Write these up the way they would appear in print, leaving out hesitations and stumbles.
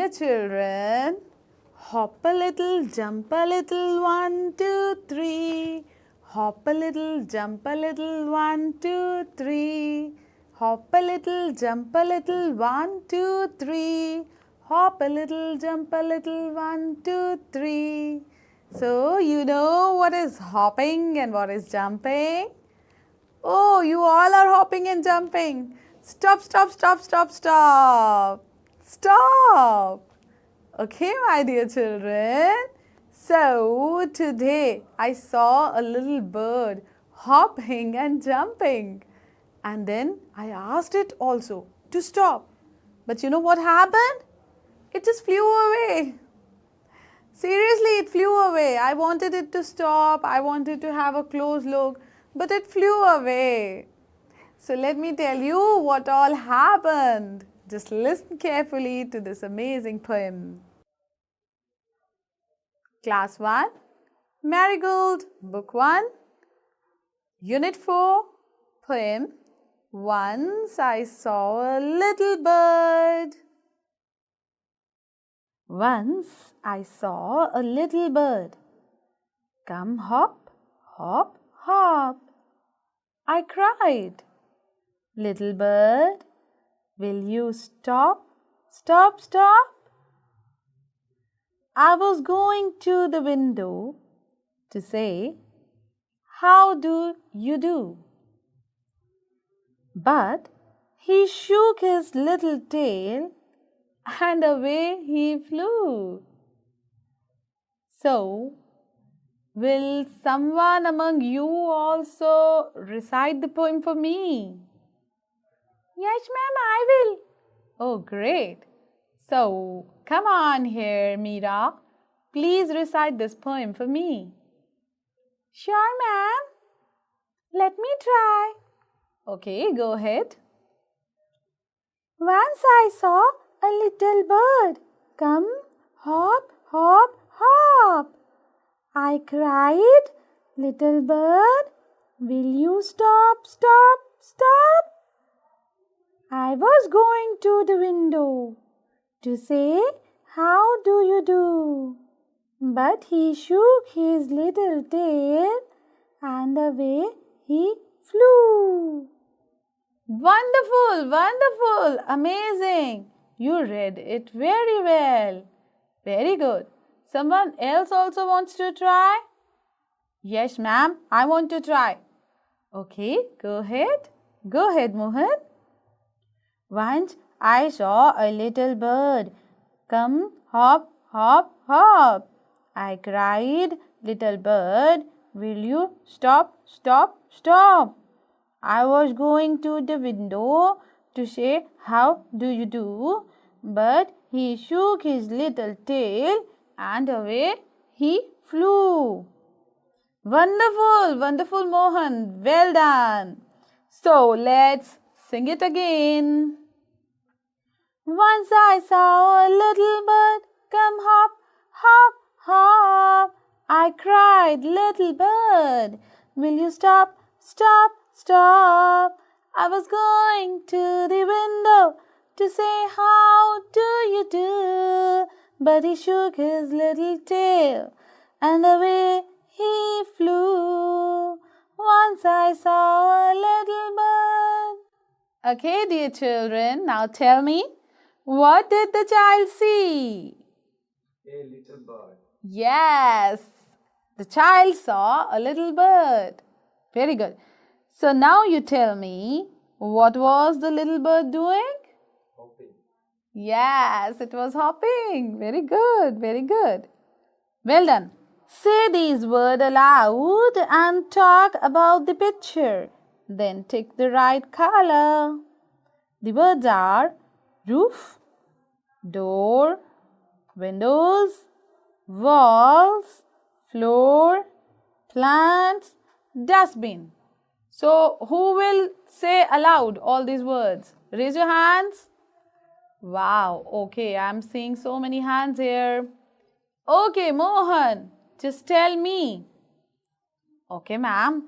dear children, hop a little, jump a little, 1, 2, 3. Hop a little, jump a little, 1, 2, 3. Hop a little, jump a little, 1, 2, 3. Hop a little, jump a little, 1, 2, 3. So, you know what is hopping and what is jumping? Oh, you all are hopping and jumping. Stop, stop, stop, stop, stop. Stop. Okay, my dear children. So, today I saw a little bird hopping and jumping. And then I asked it also to stop. But you know what happened? It just flew away. Seriously, it flew away. I wanted it to stop. I wanted to have a close look. But it flew away. So let me tell you what all happened. Just listen carefully to this amazing poem. Class 1, Marigold, Book 1, Unit 4, Poem. Once I saw a little bird. Once I saw a little bird. Come hop, hop, hop. I cried. Little bird, will you stop, stop, stop? I was going to the window to say, how do you do? But he shook his little tail and away he flew. So, will someone among you also recite the poem for me? Yes, ma'am, I will. Oh, great. So, come on here, Meera. Please recite this poem for me. Sure, ma'am. Let me try. Okay, go ahead. Once I saw a little bird come hop, hop, hop. I cried, little bird, will you stop, stop, stop? I was going to the window to say, how do you do? But he shook his little tail and away he flew. Wonderful, wonderful, amazing. You read it very well. Very good. Someone else also wants to try? Yes, ma'am, I want to try. Okay, go ahead. Go ahead, Mohan. Once I saw a little bird come hop, hop, hop. I cried, little bird, will you stop, stop, stop? I was going to the window to say, how do you do? But he shook his little tail and away he flew. Wonderful, wonderful, Mohan. Well done. So, let's sing it again. Once I saw a little bird come hop, hop, hop. I cried, little bird, will you stop, stop, stop? I was going to the window to say, how do you do? But he shook his little tail and away he flew. Once I saw a little bird. Okay, dear children, now tell me, what did the child see? A little bird. Yes, the child saw a little bird. Very good. So now you tell me, what was the little bird doing? Hopping. Yes, it was hopping. Very good, very good. Well done. Say these words aloud and talk about the picture. Then tick the right color. The words are roof, door, windows, walls, floor, plants, dustbin. So, who will say aloud all these words? Raise your hands. Wow, okay, I'm seeing so many hands here. Okay, Mohan, just tell me. Okay, ma'am.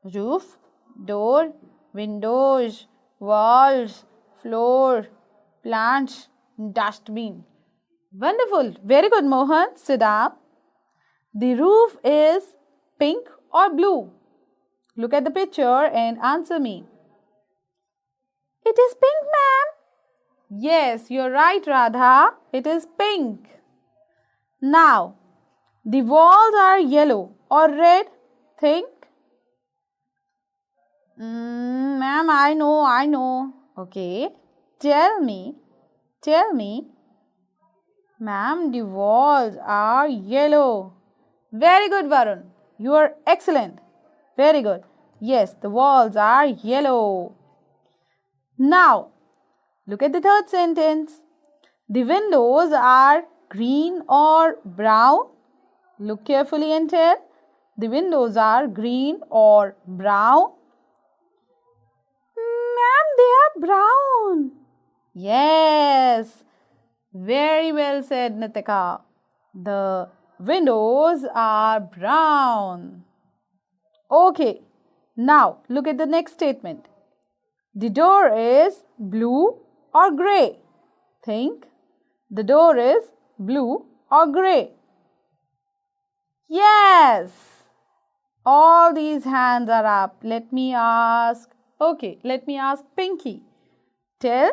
Roof, door, windows, walls, floor, plants, dustbin. Wonderful. Very good, Mohan. Sit down. The roof is pink or blue? Look at the picture and answer me. It is pink, ma'am. Yes, you're right, Radha. It is pink. Now, the walls are yellow or red? Think. Ma'am, I know. Okay. Tell me. Ma'am, the walls are yellow. Very good, Varun. You are excellent. Very good. Yes, the walls are yellow. Now, look at the third sentence. The windows are green or brown? Look carefully and tell. The windows are green or brown? Ma'am, they are brown. Yes. Very well said, Nitika. The windows are brown. Okay. Now, look at the next statement. The door is blue or grey? Think. The door is blue or grey? Yes. All these hands are up. Let me ask Pinky. Tell.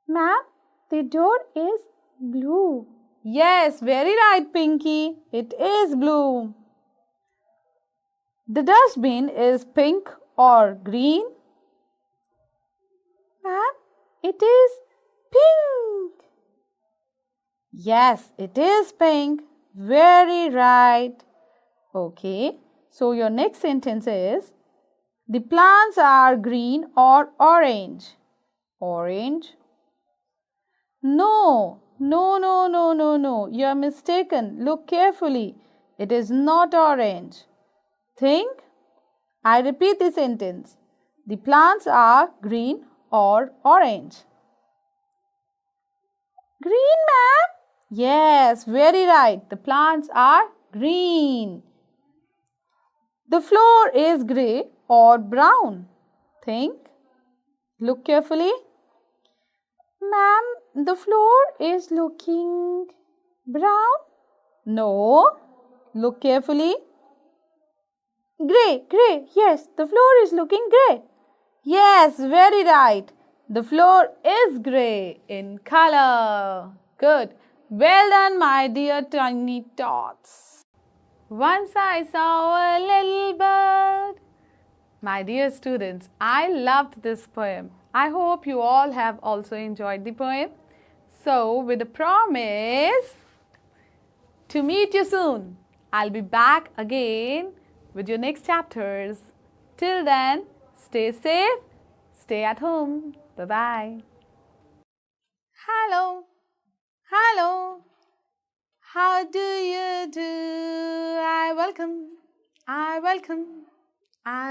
Ma'am, the door is blue. Yes, very right, Pinky. It is blue. The dustbin is pink or green? Ma'am, it is pink. Yes, it is pink. Very right. Okay, so your next sentence is, the plants are green or orange? Orange? No. You are mistaken. Look carefully. It is not orange. Think. I repeat the sentence. The plants are green or orange? Green, ma'am? Yes, very right. The plants are green. The floor is grey or brown? Think. Look carefully. Ma'am, the floor is looking brown? No. Look carefully. Grey. Yes, the floor is looking grey. Yes, very right. The floor is grey in color. Good. Well done, my dear tiny tots. Once I saw a little bird. My dear students, I loved this poem. I hope you all have also enjoyed the poem. So, with a promise to meet you soon, I'll be back again with your next chapters. Till then, stay safe, stay at home. Bye-bye. Hello. How do you do? I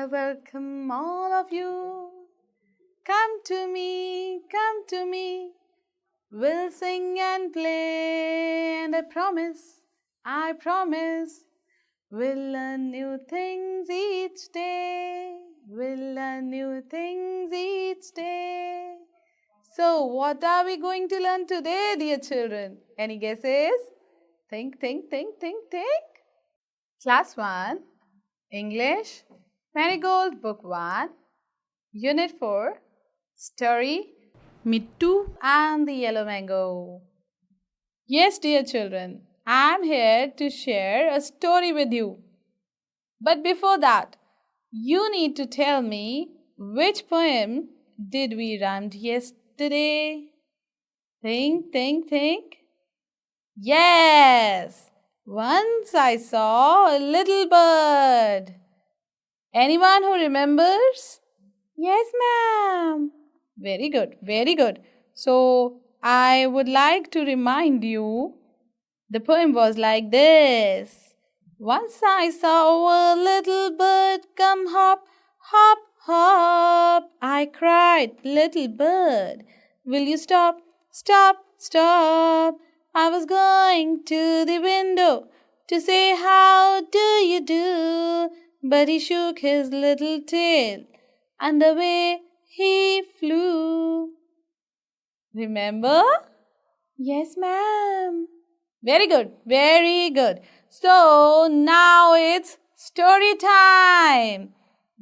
welcome all of you. Come to me. We'll sing and play, and I promise, we'll learn new things each day. So, what are we going to learn today, dear children? Any guesses? Think. Class 1, English, Marigold, Book 1, Unit 4, Story, Mittu and the Yellow Mango. Yes, dear children, I am here to share a story with you. But before that, you need to tell me which poem did we rhyme yesterday? Think. Yes! Once I saw a little bird. Anyone who remembers? Yes, ma'am. Very good. So, I would like to remind you, the poem was like this. Once I saw a little bird come hop. I cried, little bird, will you stop? I was going to the window to say how do you do, but he shook his little tail and away he flew. Remember? Yes, ma'am. Very good. Very good. So now it's story time.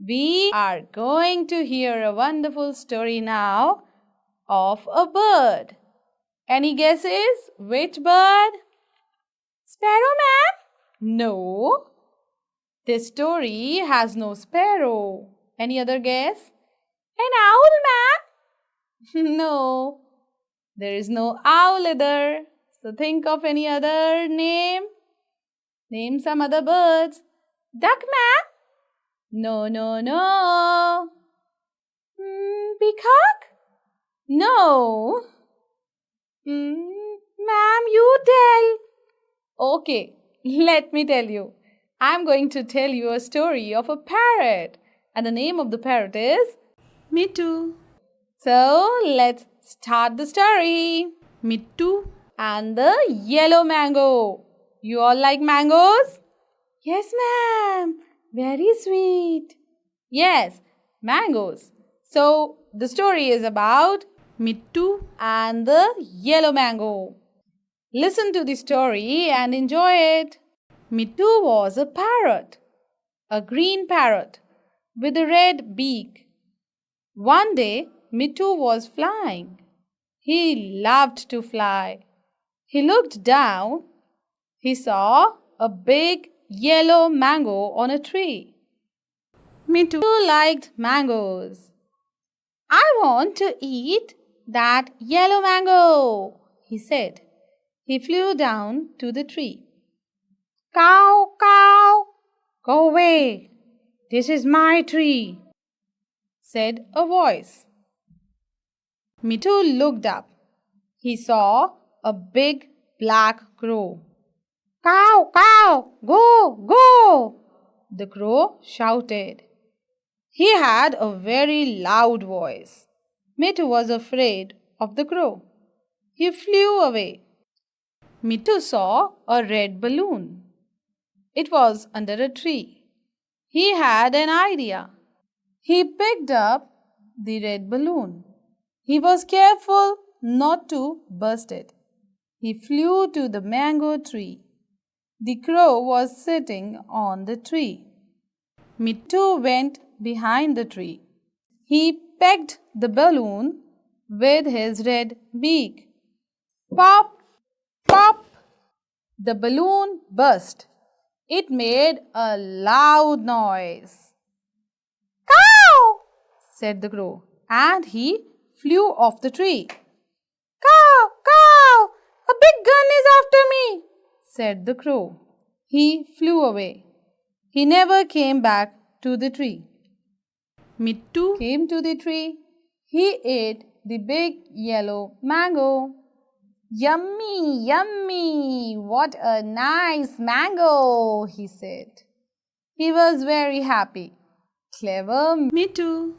We are going to hear a wonderful story now of a bird. Any guesses? Which bird? Sparrow, ma'am? No. This story has no sparrow. Any other guess? An owl, ma'am? No. There is no owl either. So think of any other name. Name some other birds. Duck, ma'am? No, no, no. Peacock? No. Ma'am, you tell. Okay, let me tell you. I'm going to tell you a story of a parrot. And the name of the parrot is Mittu. So let's start the story. Mittu and the yellow mango. You all like mangoes? Yes, ma'am. Very sweet. Yes, mangoes. So the story is about Mittu and the yellow mango. Listen to the story and enjoy it. Mittu was a parrot, a green parrot with a red beak. One day, Mittu was flying. He loved to fly. He looked down. He saw a big yellow mango on a tree. Mittu liked mangoes. I want to eat that yellow mango, he said. He flew down to the tree. Cow, cow, go away. This is my tree, said a voice. Mittu looked up. He saw a big black crow. Cow, cow, go, go, the crow shouted. He had a very loud voice. Mittu was afraid of the crow. He flew away. Mittu saw a red balloon. It was under a tree. He had an idea. He picked up the red balloon. He was careful not to burst it. He flew to the mango tree. The crow was sitting on the tree. Mittu went behind the tree. He pecked the balloon with his red beak. Pop, pop! The balloon burst. It made a loud noise. Cow! Said the crow, and he flew off the tree. Cow! Cow! A big gun is after me, said the crow. He flew away. He never came back to the tree. Mittu came to the tree. He ate the big yellow mango. Yummy, yummy! What a nice mango, he said. He was very happy. Clever Mittu.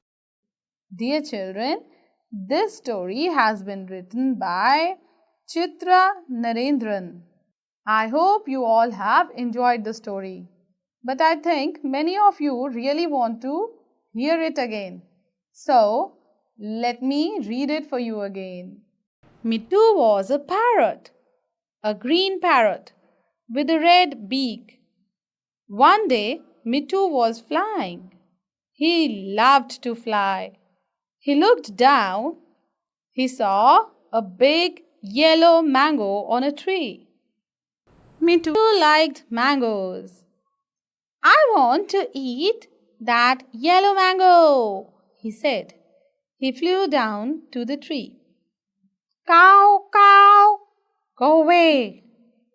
Dear children, this story has been written by Chitra Narendran. I hope you all have enjoyed the story. But I think many of you really want to hear it again. So, let me read it for you again. Mittu was a parrot, a green parrot with a red beak. One day, Mittu was flying. He loved to fly. He looked down. He saw a big yellow mango on a tree. Mittu liked mangoes. I want to eat that yellow mango, he said. He flew down to the tree. Cow, cow, go away.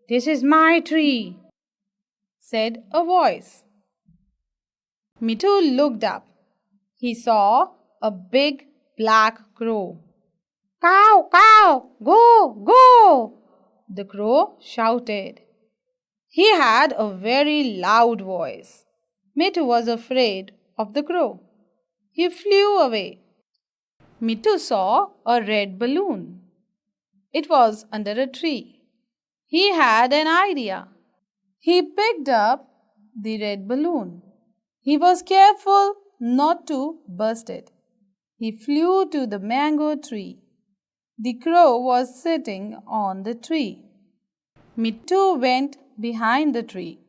This is my tree, said a voice. Mittu looked up. He saw a big black crow. Cow, cow, go, go, the crow shouted. He had a very loud voice. Mittu was afraid of the crow. He flew away. Mittu saw a red balloon. It was under a tree. He had an idea. He picked up the red balloon. He was careful not to burst it. He flew to the mango tree. The crow was sitting on the tree. Mittu went behind the tree.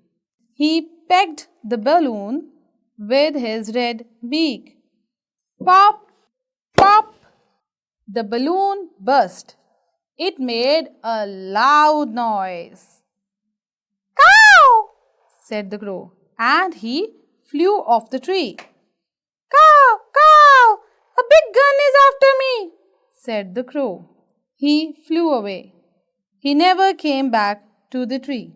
He pecked the balloon with his red beak. Pop, pop! The balloon burst. It made a loud noise. Cow! Said the crow, and he flew off the tree. Cow! Cow! A big gun is after me, said the crow. He flew away. He never came back to the tree.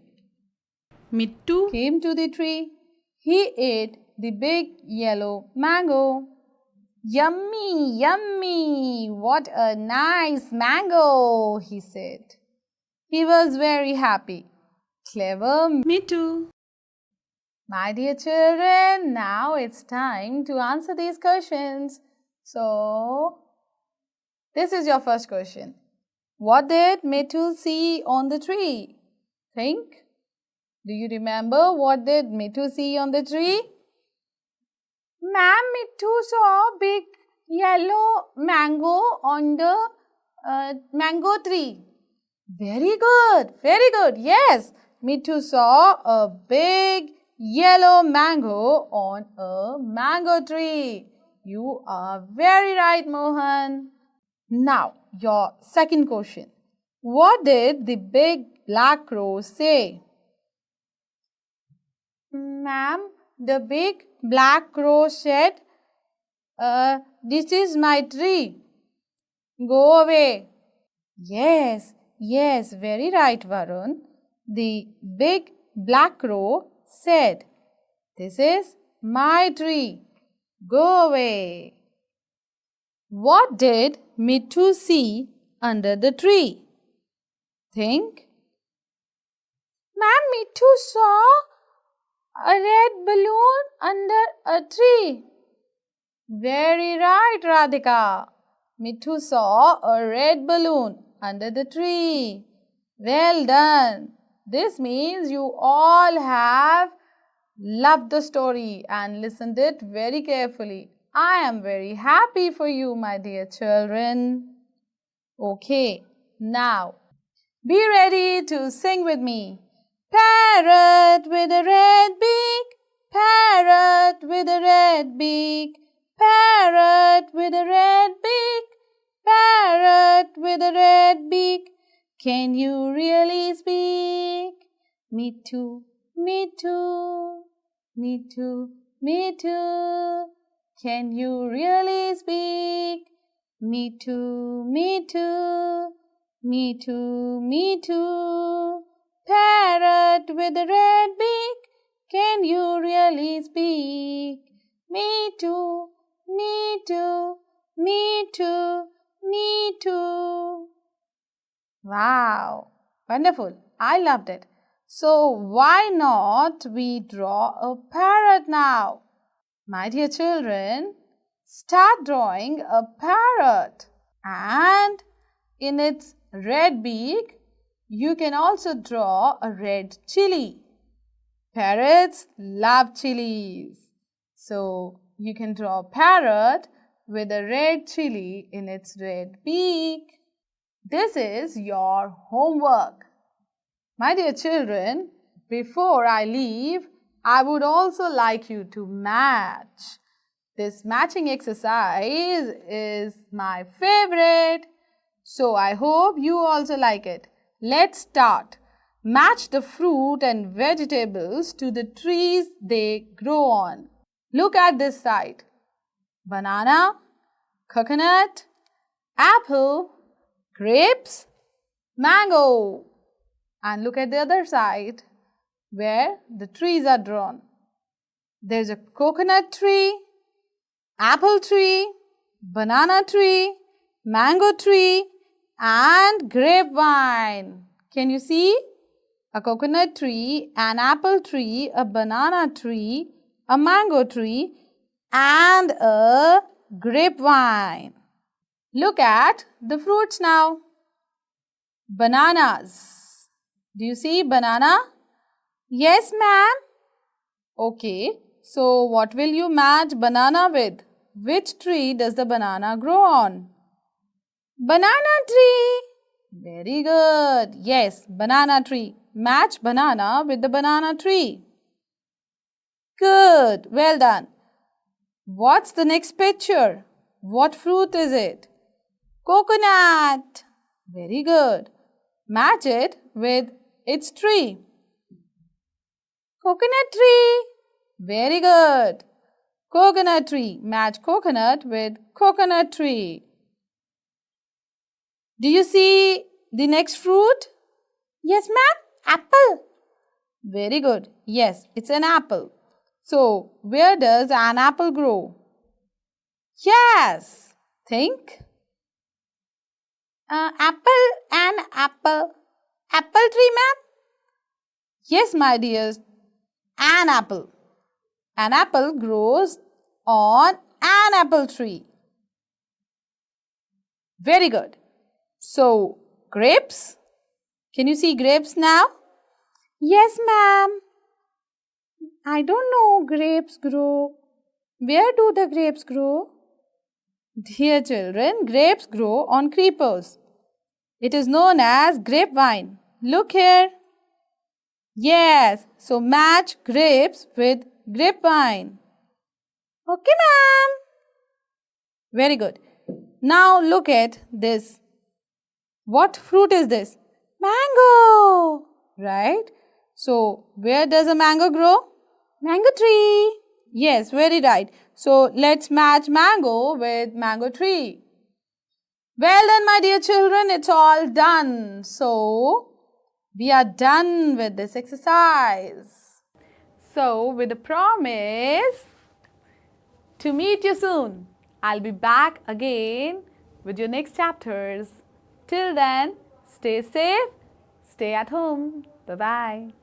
Mittu came to the tree. He ate the big yellow mango. Yummy, yummy! What a nice mango, he said. He was very happy. Clever Mittu. My dear children, now it's time to answer these questions. So, this is your first question. What did Mittu see on the tree? Think. Do you remember what did Mittu see on the tree? Ma'am, Mittu saw big yellow mango on the mango tree. Very good, very good. Yes, Mittu saw a big yellow mango on a mango tree. You are very right, Mohan. Now, your second question. What did the big black crow say? Ma'am, the big black crow said, this is my tree. Go away. Yes, yes, very right, Varun. The big black crow said, this is my tree. Go away. What did Mittu see under the tree? Think. Ma'am, Mittu saw a red balloon under a tree. Very right, Radhika. Mittu saw a red balloon under the tree. Well done. This means you all have loved the story and listened it very carefully. I am very happy for you, my dear children. Okay, now be ready to sing with me. Parrot with a red beak, parrot with a red beak, parrot with a red beak, parrot with a red beak. Can you really speak? Me too, me too, me too, me too. Can you really speak? Me too, me too, me too, me too. Parrot with a red beak, can you really speak? Me too, me too, me too, me too. Wow, wonderful. I loved it. So why not we draw a parrot now? My dear children, start drawing a parrot, and in its red beak, you can also draw a red chili. Parrots love chilies. So you can draw a parrot with a red chili in its red beak. This is your homework. My dear children, before I leave, I would also like you to match. This matching exercise is my favorite. So I hope you also like it. Let's start. Match the fruit and vegetables to the trees they grow on. Look at this side. Banana, coconut, apple, grapes, mango. And look at the other side where the trees are drawn. There's a coconut tree, apple tree, banana tree, mango tree, and grapevine. Can you see? A coconut tree, an apple tree, a banana tree, a mango tree, and a grapevine. Look at the fruits now. Bananas. Do you see banana? Yes, ma'am. Okay, so what will you match banana with? Which tree does the banana grow on? Banana tree. Very good. Yes, banana tree. Match banana with the banana tree. Good. Well done. What's the next picture? What fruit is it? Coconut. Very good. Match it with its tree. Coconut tree. Very good. Coconut tree. Match coconut with coconut tree. Do you see the next fruit? Yes, ma'am. Apple. Very good. Yes, it's an apple. So, where does an apple grow? Yes. Think. Apple and apple. Apple tree, ma'am? Yes, my dears. An apple. An apple grows on an apple tree. Very good. So, grapes? Can you see grapes now? Yes, ma'am. I don't know grapes grow. Where do the grapes grow? Dear children, grapes grow on creepers. It is known as grapevine. Look here. Yes, so match grapes with grapevine. Okay, ma'am. Very good. Now look at this. What fruit is this? Mango. Right? So, where does a mango grow? Mango tree. Yes, very right. So, let's match mango with mango tree. Well done, my dear children. It's all done. So, we are done with this exercise. So, with a promise to meet you soon, I'll be back again with your next chapters. Till then, stay safe, stay at home. Bye-bye.